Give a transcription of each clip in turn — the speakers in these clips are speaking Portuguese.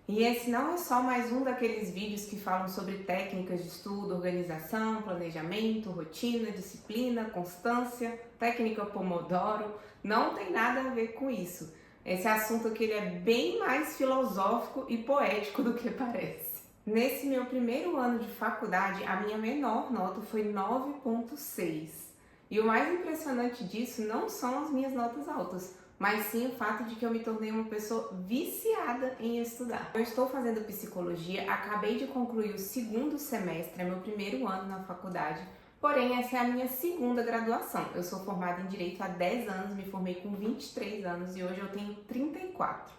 E esse não é só mais um daqueles vídeos que falam sobre técnicas de estudo, organização, planejamento, rotina, disciplina, constância, técnica Pomodoro. Não tem nada a ver com isso. Esse assunto aqui ele é bem mais filosófico e poético do que parece. Nesse meu primeiro ano de faculdade, a minha menor nota foi 9,6. E o mais impressionante disso não são as minhas notas altas, mas sim o fato de que eu me tornei uma pessoa viciada em estudar. Eu estou fazendo psicologia, acabei de concluir o segundo semestre, é meu primeiro ano na faculdade, porém essa é a minha segunda graduação. Eu sou formada em Direito há 10 anos, me formei com 23 anos e hoje eu tenho 34.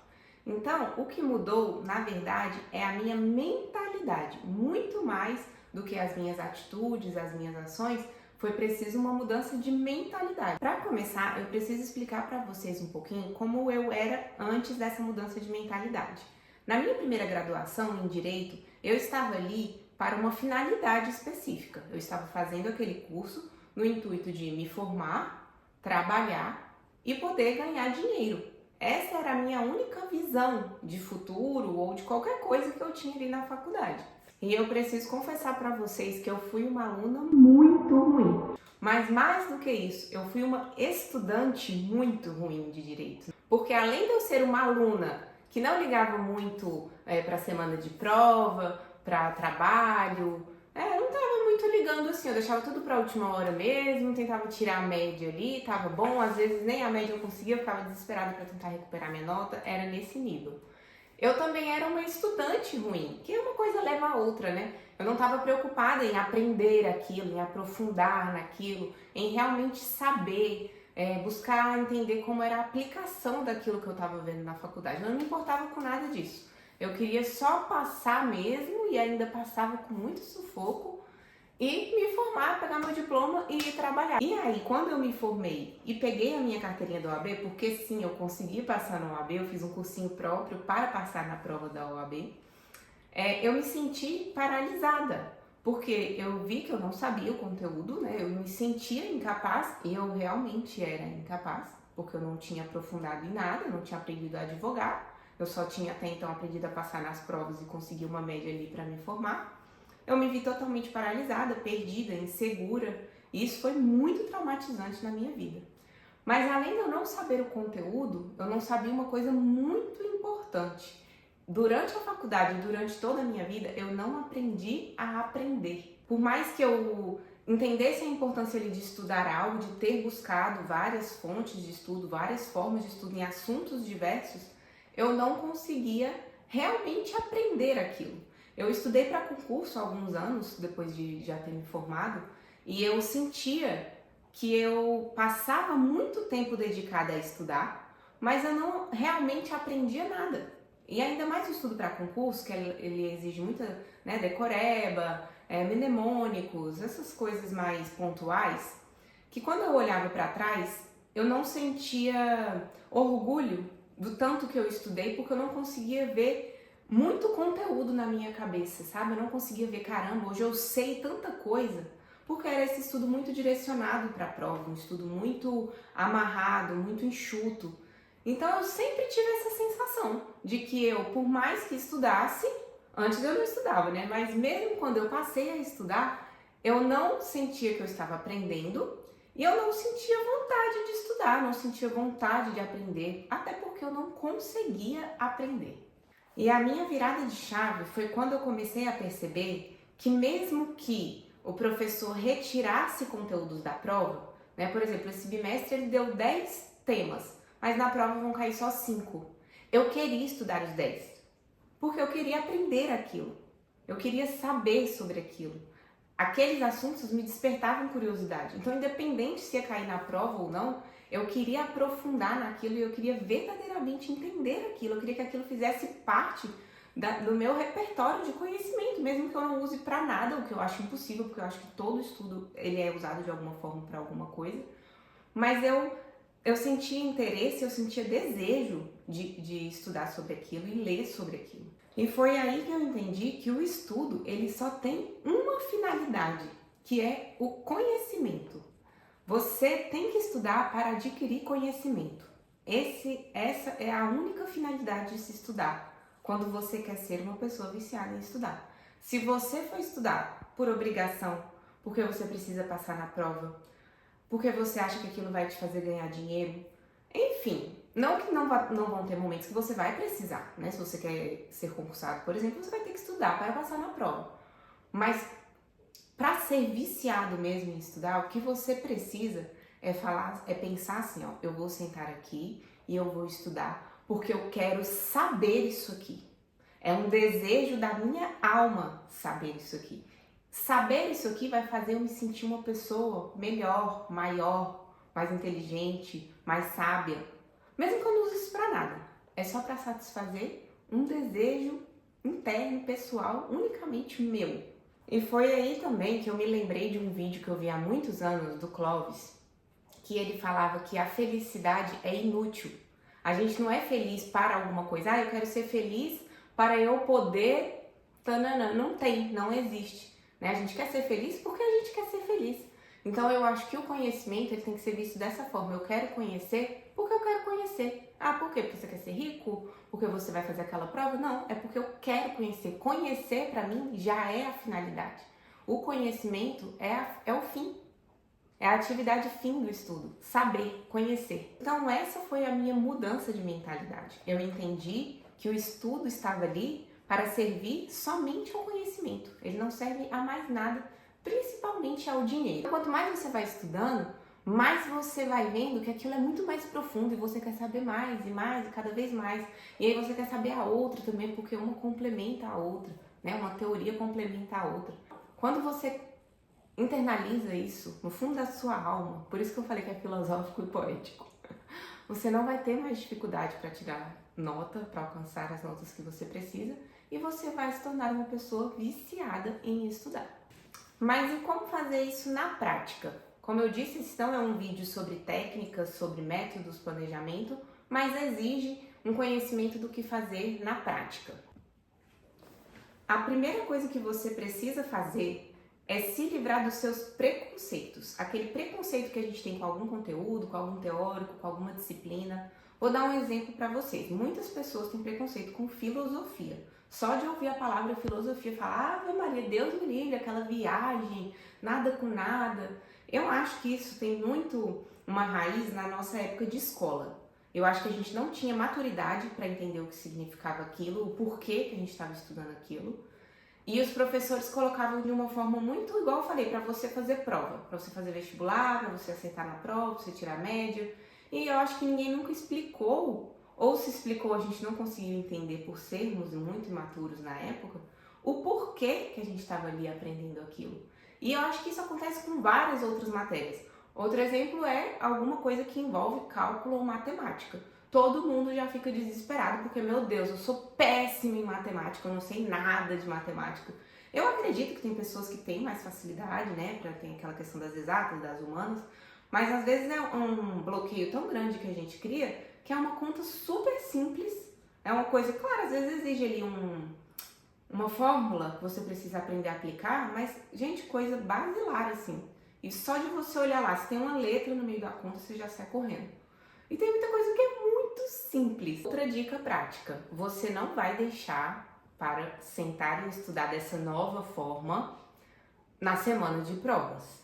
Então, o que mudou, na verdade, é a minha mentalidade, muito mais do que as minhas atitudes, as minhas ações. Foi preciso uma mudança de mentalidade. Para começar, eu preciso explicar para vocês um pouquinho como eu era antes dessa mudança de mentalidade. Na minha primeira graduação em Direito, eu estava ali para uma finalidade específica. Eu estava fazendo aquele curso no intuito de me formar, trabalhar e poder ganhar dinheiro. Essa era a minha única visão de futuro ou de qualquer coisa que eu tinha ali na faculdade. E eu preciso confessar para vocês que eu fui uma aluna muito ruim. Mas mais do que isso, eu fui uma estudante muito ruim de direito. Porque além de eu ser uma aluna que não ligava muito para a semana de prova, para trabalho, não estava muito ligando assim, eu deixava tudo para a última hora mesmo, tentava tirar a média ali, tava bom, às vezes nem a média eu conseguia, eu ficava desesperada para tentar recuperar minha nota, era nesse nível. Eu também era uma estudante ruim, que uma coisa leva a outra, né? Eu não estava preocupada em aprender aquilo, em aprofundar naquilo, em realmente saber, buscar entender como era a aplicação daquilo que eu estava vendo na faculdade. Eu não me importava com nada disso. Eu queria só passar mesmo e ainda passava com muito sufoco e me formar, pegar meu diploma e ir trabalhar. E aí, quando eu me formei e peguei a minha carteirinha da OAB, porque sim, eu consegui passar na OAB, eu fiz um cursinho próprio para passar na prova da OAB, eu me senti paralisada, porque eu vi que eu não sabia o conteúdo, né? Eu me sentia incapaz, e eu realmente era incapaz, porque eu não tinha aprofundado em nada, eu não tinha aprendido a advogar, eu só tinha até então aprendido a passar nas provas e conseguir uma média ali para me formar. Eu me vi totalmente paralisada, perdida, insegura, e isso foi muito traumatizante na minha vida. Mas além de eu não saber o conteúdo, eu não sabia uma coisa muito importante. Durante a faculdade, durante toda a minha vida, eu não aprendi a aprender. Por mais que eu entendesse a importância ali de estudar algo, de ter buscado várias fontes de estudo, várias formas de estudo em assuntos diversos, eu não conseguia realmente aprender aquilo. Eu estudei para concurso há alguns anos, depois de já ter me formado, e eu sentia que eu passava muito tempo dedicada a estudar, mas eu não realmente aprendia nada. E ainda mais o estudo para concurso, que ele exige muita, decoreba, mnemônicos, essas coisas mais pontuais, que quando eu olhava para trás, eu não sentia orgulho do tanto que eu estudei, porque eu não conseguia ver muito conteúdo na minha cabeça, sabe? Eu não conseguia ver, caramba, hoje eu sei tanta coisa, porque era esse estudo muito direcionado para a prova, um estudo muito amarrado, muito enxuto. Então eu sempre tive essa sensação de que eu, por mais que estudasse, antes eu não estudava, né? Mas mesmo quando eu passei a estudar, eu não sentia que eu estava aprendendo e eu não sentia vontade de estudar, não sentia vontade de aprender, até porque eu não conseguia aprender. E a minha virada de chave foi quando eu comecei a perceber que mesmo que o professor retirasse conteúdos da prova, né? Por exemplo, esse bimestre ele deu 10 temas, mas na prova vão cair só 5. Eu queria estudar os 10, porque eu queria aprender aquilo, eu queria saber sobre aquilo. Aqueles assuntos me despertavam curiosidade, então independente se ia cair na prova ou não, eu queria aprofundar naquilo e eu queria verdadeiramente entender aquilo, eu queria que aquilo fizesse parte do meu repertório de conhecimento, mesmo que eu não use para nada, o que eu acho impossível, porque eu acho que todo estudo ele é usado de alguma forma para alguma coisa, mas eu sentia interesse, eu sentia desejo de estudar sobre aquilo e ler sobre aquilo. E foi aí que eu entendi que o estudo ele só tem uma finalidade, que é o conhecimento. Você tem que estudar para adquirir conhecimento. Essa é a única finalidade de se estudar. quando você quer ser uma pessoa viciada em estudar. Se você for estudar por obrigação, porque você precisa passar na prova, porque você acha que aquilo vai te fazer ganhar dinheiro, enfim, não que não vão ter momentos que você vai precisar, né? Se você quer ser concursado, por exemplo, você vai ter que estudar para passar na prova. Mas para ser viciado mesmo em estudar, o que você precisa é pensar assim, ó, eu vou sentar aqui e eu vou estudar porque eu quero saber isso aqui. É um desejo da minha alma saber isso aqui. Saber isso aqui vai fazer eu me sentir uma pessoa melhor, maior, mais inteligente, mais sábia. Mesmo que eu não use isso pra nada. É só para satisfazer um desejo interno, pessoal, unicamente meu. E foi aí também que eu me lembrei de um vídeo que eu vi há muitos anos do Clóvis, que ele falava que a felicidade é inútil. A gente não é feliz para alguma coisa. Ah, eu quero ser feliz para eu poder... Tanana. Não tem, não existe. Né? A gente quer ser feliz porque a gente quer ser feliz. Então eu acho que o conhecimento ele tem que ser visto dessa forma. Eu quero conhecer porque eu quero conhecer. Ah, por quê? Porque você quer ser rico? Porque você vai fazer aquela prova? Não, é porque eu quero conhecer. Conhecer para mim já é a finalidade. O conhecimento é o fim. É a atividade fim do estudo, saber, conhecer. Então essa foi a minha mudança de mentalidade. Eu entendi que o estudo estava ali para servir somente ao conhecimento. Ele não serve a mais nada, principalmente ao dinheiro. Quanto mais você vai estudando, mais você vai vendo que aquilo é muito mais profundo e você quer saber mais e cada vez mais. E aí você quer saber a outra também, porque uma complementa a outra, né? Uma teoria complementa a outra. Quando você internaliza isso no fundo da sua alma, por isso que eu falei que é filosófico e poético, você não vai ter mais dificuldade para tirar nota, para alcançar as notas que você precisa e você vai se tornar uma pessoa viciada em estudar. Mas e como fazer isso na prática? Como eu disse, esse não é um vídeo sobre técnicas, sobre métodos, planejamento, mas exige um conhecimento do que fazer na prática. A primeira coisa que você precisa fazer é se livrar dos seus preconceitos. Aquele preconceito que a gente tem com algum conteúdo, com algum teórico, com alguma disciplina. Vou dar um exemplo para vocês. Muitas pessoas têm preconceito com filosofia. Só de ouvir a palavra filosofia, falar, Ave Maria, Deus me livre, aquela viagem, nada com nada. Eu acho que isso tem muito uma raiz na nossa época de escola. Eu acho que a gente não tinha maturidade para entender o que significava aquilo, o porquê que a gente estava estudando aquilo. E os professores colocavam de uma forma muito igual eu falei, para você fazer prova, para você fazer vestibular, para você acertar na prova, para você tirar média. E eu acho que ninguém nunca explicou, ou se explicou, a gente não conseguiu entender por sermos muito imaturos na época, o porquê que a gente estava ali aprendendo aquilo. E eu acho que isso acontece com várias outras matérias. Outro exemplo é alguma coisa que envolve cálculo ou matemática. Todo mundo já fica desesperado porque, meu Deus, eu sou péssima em matemática, eu não sei nada de matemática. Eu acredito que tem pessoas que têm mais facilidade, né, para ter aquela questão das exatas, das humanas, mas às vezes é um bloqueio tão grande que a gente cria que é uma conta super simples, é uma coisa, claro, às vezes exige ali uma fórmula que você precisa aprender a aplicar, mas, gente, coisa basilar assim. E só de você olhar lá, se tem uma letra no meio da conta, você já sai correndo. E tem muita coisa que é muito simples. Outra dica prática, você não vai deixar para sentar e estudar dessa nova forma na semana de provas,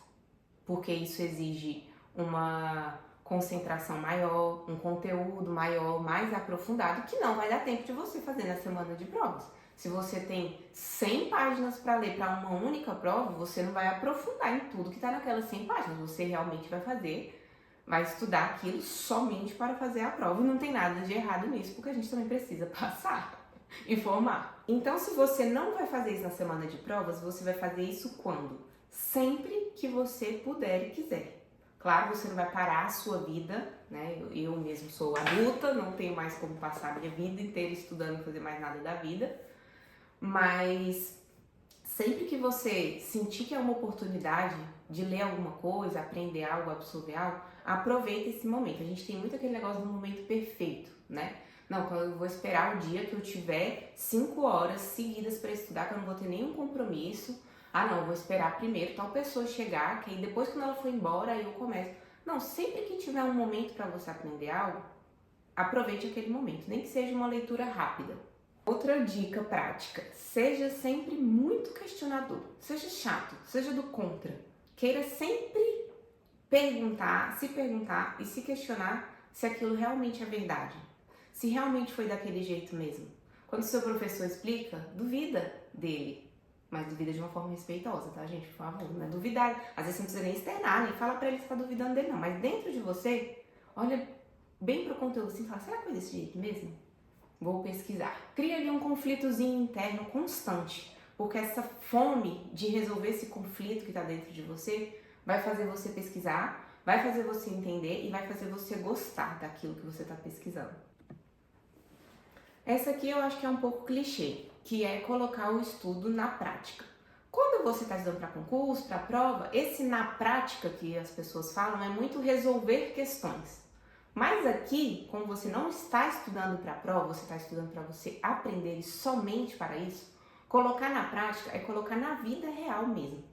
porque isso exige uma concentração maior, um conteúdo maior, mais aprofundado, que não vai dar tempo de você fazer na semana de provas. Se você tem 100 páginas para ler para uma única prova, você não vai aprofundar em tudo que está naquelas 100 páginas, você realmente vai estudar aquilo somente para fazer a prova. E não tem nada de errado nisso, porque a gente também precisa passar e formar. Então, se você não vai fazer isso na semana de provas, você vai fazer isso quando? Sempre que você puder e quiser. Claro, você não vai parar a sua vida, né? Eu mesmo sou adulta, não tenho mais como passar a minha vida inteira estudando e fazer mais nada da vida. Mas sempre que você sentir que é uma oportunidade de ler alguma coisa, aprender algo, absorver algo, aproveita esse momento. A gente tem muito aquele negócio do momento perfeito, né? Não, quando eu vou esperar o dia que eu tiver 5 horas seguidas para estudar, que eu não vou ter nenhum compromisso. Ah, não, eu vou esperar primeiro tal pessoa chegar, que aí depois quando ela for embora, aí eu começo. Não, sempre que tiver um momento para você aprender algo, aproveite aquele momento, nem que seja uma leitura rápida. Outra dica prática: seja sempre muito questionador, seja chato, seja do contra. Queira sempre se perguntar e se questionar se aquilo realmente é verdade, se realmente foi daquele jeito mesmo. Quando o seu professor explica, duvida dele, mas duvida de uma forma respeitosa, tá, gente? Por favor, não é duvidar. Às vezes você não precisa nem externar, nem fala pra ele que tá duvidando dele, não. Mas dentro de você, olha bem pro conteúdo assim e fala, será que foi desse jeito mesmo? Vou pesquisar. Cria ali um conflitozinho interno constante, porque essa fome de resolver esse conflito que está dentro de você vai fazer você pesquisar, vai fazer você entender e vai fazer você gostar daquilo que você está pesquisando. Essa aqui eu acho que é um pouco clichê, que é colocar o estudo na prática. Quando você está estudando para concurso, para prova, esse na prática que as pessoas falam é muito resolver questões. Mas aqui, como você não está estudando para a prova, você está estudando para você aprender e somente para isso, colocar na prática é colocar na vida real mesmo.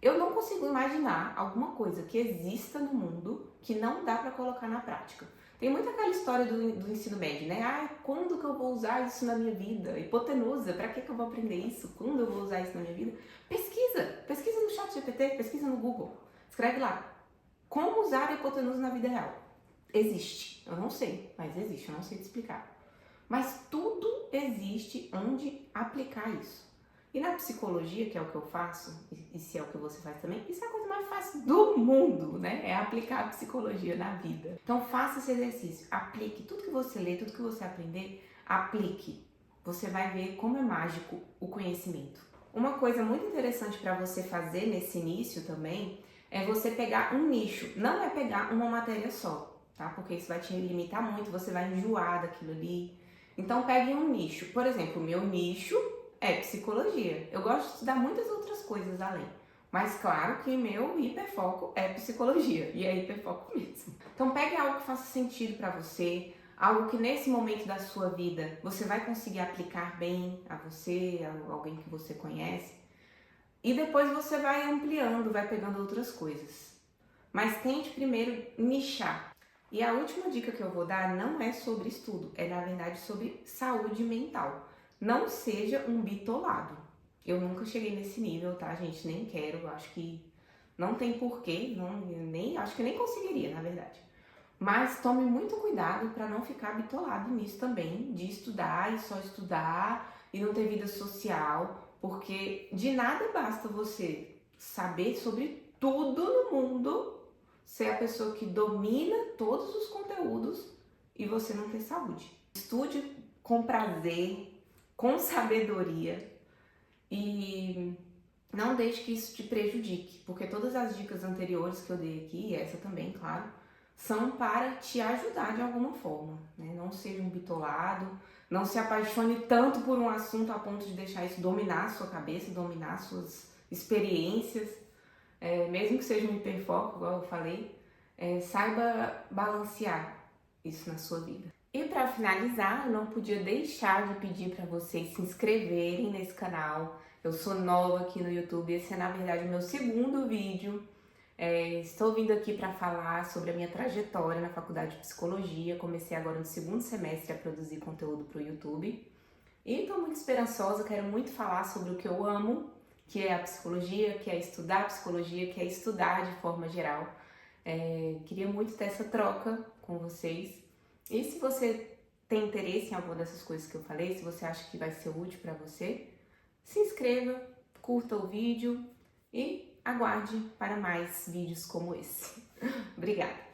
Eu não consigo imaginar alguma coisa que exista no mundo que não dá para colocar na prática. Tem muito aquela história do ensino médio, né? Ah, quando que eu vou usar isso na minha vida? Hipotenusa, para que eu vou aprender isso? Quando eu vou usar isso na minha vida? Pesquisa no ChatGPT, pesquisa no Google. Escreve lá, como usar a hipotenusa na vida real. Existe, eu não sei, mas existe, eu não sei te explicar. Mas tudo existe onde aplicar isso. E na psicologia, que é o que eu faço, e se é o que você faz também, isso é a coisa mais fácil do mundo, né? É aplicar a psicologia na vida. Então faça esse exercício, aplique tudo que você lê, tudo que você aprender, aplique. Você vai ver como é mágico o conhecimento. Uma coisa muito interessante para você fazer nesse início também é você pegar um nicho, não é pegar uma matéria só, tá? Porque isso vai te limitar muito, você vai enjoar daquilo ali. Então pegue um nicho. Por exemplo, o meu nicho é psicologia. Eu gosto de estudar muitas outras coisas além. Mas claro que meu hiperfoco é psicologia. E é hiperfoco mesmo. Então pegue algo que faça sentido para você. Algo que nesse momento da sua vida você vai conseguir aplicar bem a você, a alguém que você conhece. E depois você vai ampliando, vai pegando outras coisas. Mas tente primeiro nichar. E a última dica que eu vou dar não é sobre estudo, é na verdade sobre saúde mental. Não seja um bitolado. Eu nunca cheguei nesse nível, tá, gente? Nem quero, acho que não tem porquê, acho que nem conseguiria, na verdade. Mas tome muito cuidado para não ficar bitolado nisso também, de estudar e só estudar e não ter vida social, porque de nada basta você saber sobre tudo no mundo, ser a pessoa que domina todos os conteúdos e você não ter saúde. Estude com prazer, com sabedoria e não deixe que isso te prejudique, porque todas as dicas anteriores que eu dei aqui, e essa também, claro, são para te ajudar de alguma forma, né? Não seja um bitolado, não se apaixone tanto por um assunto a ponto de deixar isso dominar a sua cabeça, dominar suas experiências, mesmo que seja um hiperfoco, igual eu falei, saiba balancear isso na sua vida. E para finalizar, eu não podia deixar de pedir para vocês se inscreverem nesse canal. Eu sou nova aqui no YouTube, esse é na verdade o meu segundo vídeo. Estou vindo aqui para falar sobre a minha trajetória na faculdade de psicologia. Comecei agora no segundo semestre a produzir conteúdo para o YouTube. E estou muito esperançosa, quero muito falar sobre o que eu amo, que é a psicologia, que é estudar psicologia, que é estudar de forma geral. Queria muito ter essa troca com vocês. E se você tem interesse em alguma dessas coisas que eu falei, se você acha que vai ser útil para você, se inscreva, curta o vídeo e aguarde para mais vídeos como esse. Obrigada!